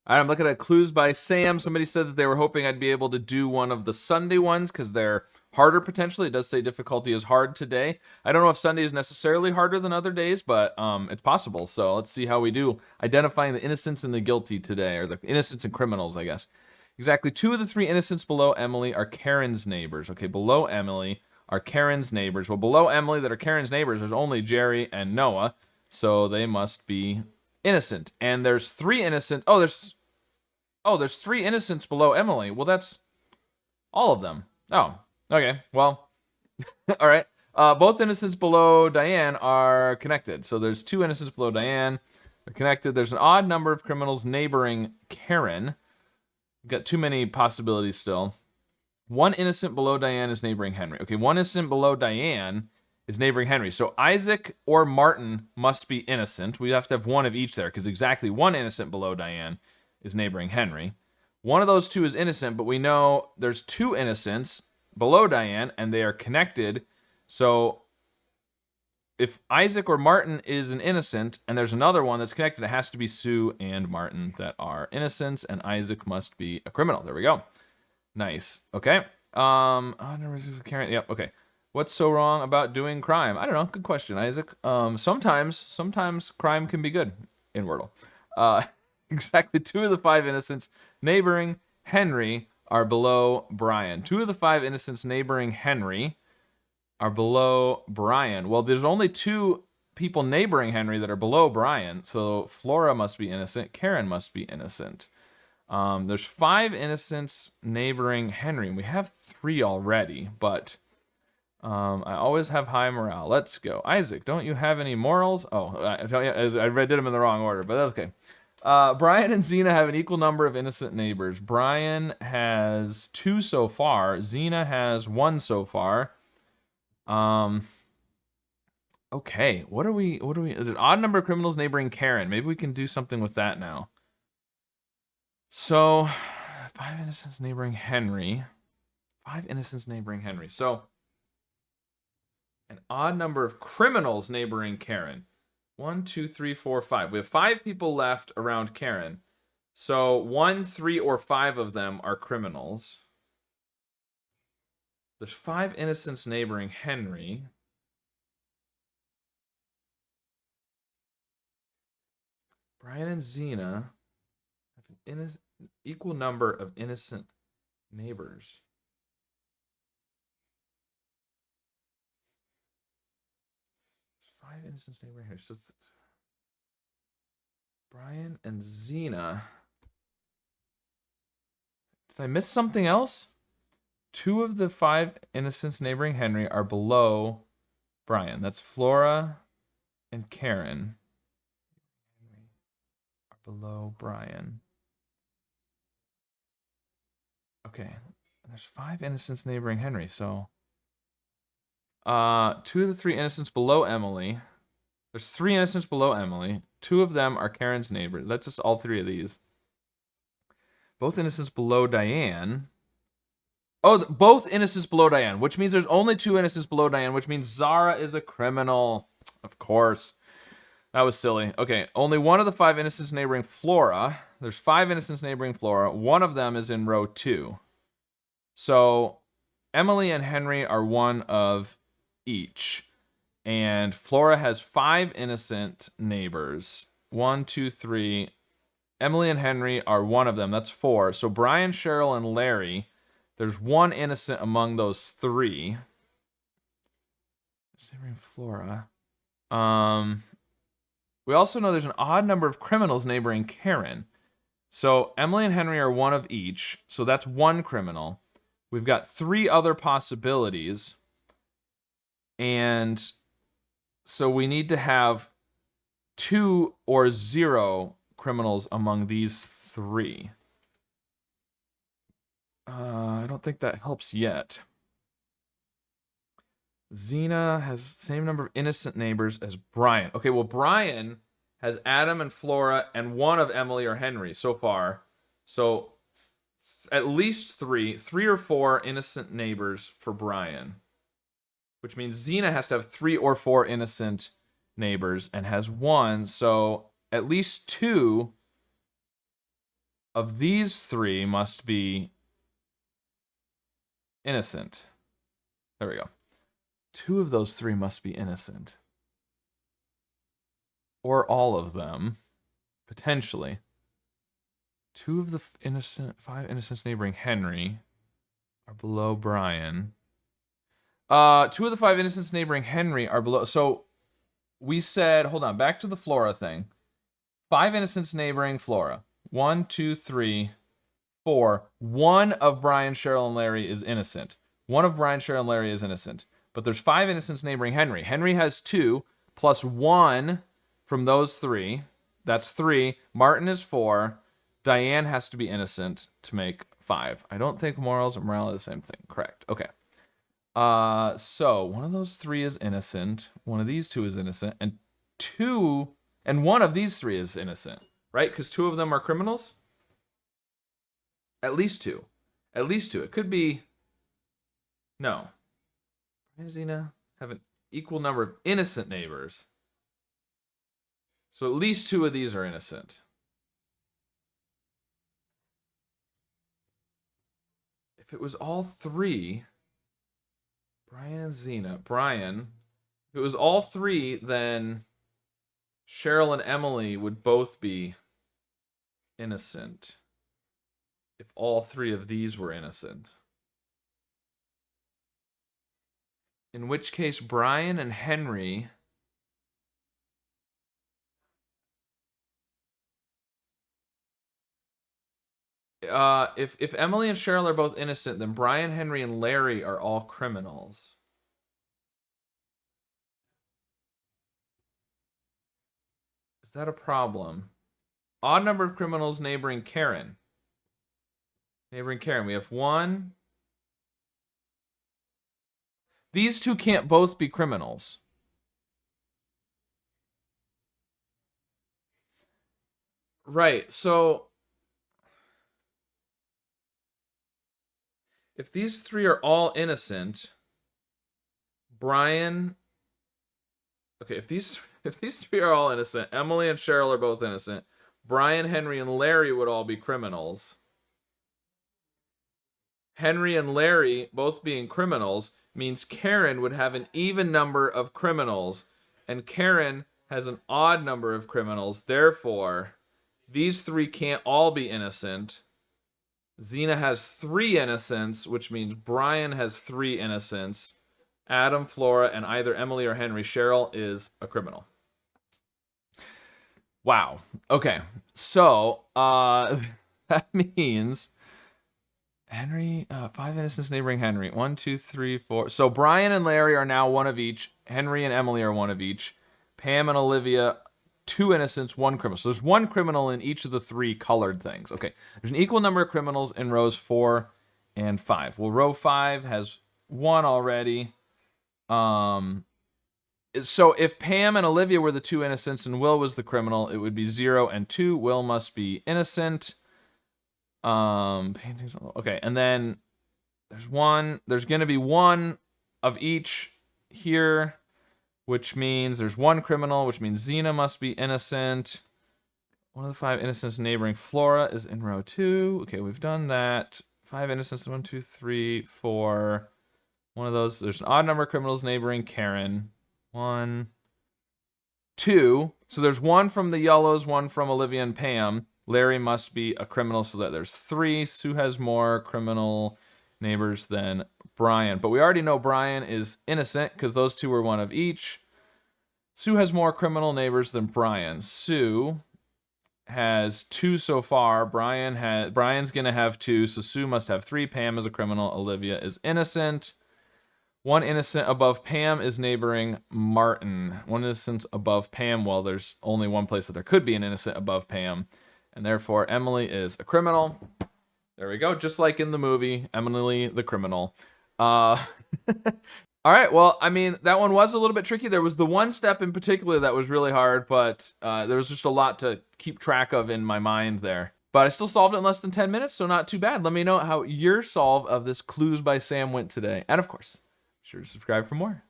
All right, I'm looking at clues by Sam. Somebody said that they were hoping I'd be able to do one of the Sunday ones because they're harder potentially. It does say difficulty is hard today. I don't know if Sunday is necessarily harder than other days, but it's possible. So let's see how we do identifying the innocents and the guilty today, or the innocents and criminals, I guess. Exactly. 2 of the 3 innocents below Emily are Karen's neighbors. Okay, below Emily are Karen's neighbors. Well, below Emily that are Karen's neighbors, there's only Jerry and Noah, so they must be innocent. And there's 3 innocent. There's 3 innocents below Emily. Well, that's all of them. Oh, okay. Well, all right. Both innocents below Diane are connected. So there's 2 innocents below Diane. They're connected. There's an odd number of criminals neighboring Karen. We've got too many possibilities still. 1 innocent below Diane is neighboring Henry. Okay, 1 innocent below Diane is neighboring Henry. So Isaac or Martin must be innocent. We have to have 1 of each there because exactly 1 innocent below Diane is neighboring Henry. 1 of those 2 is innocent, but we know there's 2 innocents below Diane and they are connected. So if Isaac or Martin is an innocent and there's another one that's connected, it has to be Sue and Martin that are innocents, and Isaac must be a criminal. There we go. Nice. Okay. Yep. Okay. What's so wrong about doing crime? I don't know. Good question, Isaac. Sometimes crime can be good in Wordle. Exactly 2 of the 5 innocents neighboring Henry are below Brian. 2 of the 5 innocents neighboring Henry are below Brian. Well, there's only 2 people neighboring Henry that are below Brian, so Flora must be innocent. Karen must be innocent. There's 5 innocents neighboring Henry, and we have 3 already, but I always have high morale. Let's go. Isaac, don't you have any morals? Oh, I did them in the wrong order, but that's okay. Brian and Xena have an equal number of innocent neighbors. Brian has 2 so far. Xena has 1 so far. Okay, what are we, there's an odd number of criminals neighboring Karen. Maybe we can do something with that now. So, 5 innocents neighboring Henry. 5 innocents neighboring Henry. So, an odd number of criminals neighboring Karen. 1, 2, 3, 4, 5. We have 5 people left around Karen. So 1, 3, or 5 of them are criminals. There's 5 innocents neighboring Henry. Brian and Xena have an equal number of innocent neighbors. There's 5 innocents neighboring Henry. So Brian and Xena. Did I miss something else? 2 of the 5 innocents neighboring Henry are below Brian. That's Flora and Karen. Are below Brian. Okay. There's 5 innocents neighboring Henry, so 2 of the 3 innocents below Emily. There's 3 innocents below Emily. 2 of them are Karen's neighbors. That's just all 3 of these. Both innocents below Diane. Oh, both innocents below Diane, which means there's only 2 innocents below Diane, which means Zara is a criminal. Of course. That was silly. Okay, only 1 of the 5 innocents neighboring Flora. There's 5 innocents neighboring Flora. 1 of them is in row 2. So Emily and Henry are 1 of each. And Flora has 5 innocent neighbors. 1, 2, 3. Emily and Henry are 1 of them. That's 4. So Brian, Cheryl, and Larry, there's 1 innocent among those 3. Flora. We also know there's an odd number of criminals neighboring Karen. So Emily and Henry are 1 of each. So that's 1 criminal. We've got 3 other possibilities. And so we need to have 2 or 0 criminals among these 3. I don't think that helps yet. Xena has the same number of innocent neighbors as Brian. Okay, well, Brian has Adam and Flora and 1 of Emily or Henry so far. So at least 3 or 4 innocent neighbors for Brian. Which means Xena has to have 3 or 4 innocent neighbors and has 1. So at least 2 of these three must be innocent. There we go. 2 of those 3 must be innocent. Or all of them, potentially. 2 of the 5 innocents neighboring Henry are below Brian. 2 of the 5 innocents neighboring Henry are below. So we said, hold on, back to the Flora thing. 5 innocents neighboring Flora. 1, 2, 3, 4. 1 of Brian, Cheryl, and Larry is innocent. 1 of Brian, Cheryl, and Larry is innocent. But there's 5 innocents neighboring Henry. Henry has 2 plus 1 from those 3. That's 3. Martin is 4. Diane has to be innocent to make 5. I don't think morals and morale are the same thing. Correct. Okay. So one of those 3 is innocent. One of these 2 is innocent, and 1 of these 3 is innocent, right? Because 2 of them are criminals. At least 2. At least 2. It could be. No. Brian and Zena have an equal number of innocent neighbors. So at least 2 of these are innocent. If it was all 3, Brian and Zena, if it was all 3, then Cheryl and Emily would both be innocent. If all 3 of these were innocent. In which case, Brian and Henry if Emily and Cheryl are both innocent, then Brian, Henry, and Larry are all criminals. Is that a problem? Odd number of criminals neighboring Karen. Neighboring Karen, we have 1. These 2 can't both be criminals. Right, so if these 3 are all innocent, Brian. Okay, if these 3 are all innocent, Emily and Cheryl are both innocent. Brian, Henry, and Larry would all be criminals. Henry and Larry both being criminals means Karen would have an even number of criminals, and Karen has an odd number of criminals. Therefore, these 3 can't all be innocent. Zena has 3 innocents, which means Brian has 3 innocents. Adam, Flora, and either Emily or Henry. Cheryl is a criminal. Wow. Okay. So, that means Henry, 5 innocents neighboring Henry. 1, 2, 3, 4. So Brian and Larry are now 1 of each. Henry and Emily are 1 of each. Pam and Olivia, 2 innocents, 1 criminal. So there's 1 criminal in each of the 3 colored things. Okay. There's an equal number of criminals in rows 4 and 5. Well, row 5 has 1 already. So if Pam and Olivia were the 2 innocents and Will was the criminal, it would be 0 and 2. Will must be innocent. Paintings. Okay, and then there's going to be 1 of each here, which means there's 1 criminal, which means Zena must be innocent. 1 of the 5 innocents neighboring Flora is in row 2. Okay, we've done that. 5 innocents, 1, 2, 3, 4. 1 of those. There's an odd number of criminals neighboring Karen. 1, 2. So there's 1 from the yellows, 1 from Olivia and Pam. Larry must be a criminal, so that there's 3. Sue has more criminal neighbors than Brian. But we already know Brian is innocent because those 2 were 1 of each. Sue has more criminal neighbors than Brian. Sue has 2 so far. Brian's going to have 2, so Sue must have 3. Pam is a criminal. Olivia is innocent. 1 innocent above Pam is neighboring Martin. 1 innocent above Pam. Well, there's only 1 place that there could be an innocent above Pam. And therefore, Emily is a criminal. There we go. Just like in the movie, Emily the criminal. All right. Well, I mean, that one was a little bit tricky. There was the 1 step in particular that was really hard, but there was just a lot to keep track of in my mind there. But I still solved it in less than 10 minutes, so not too bad. Let me know how your solve of this Clues by Sam went today. And of course, be sure to subscribe for more.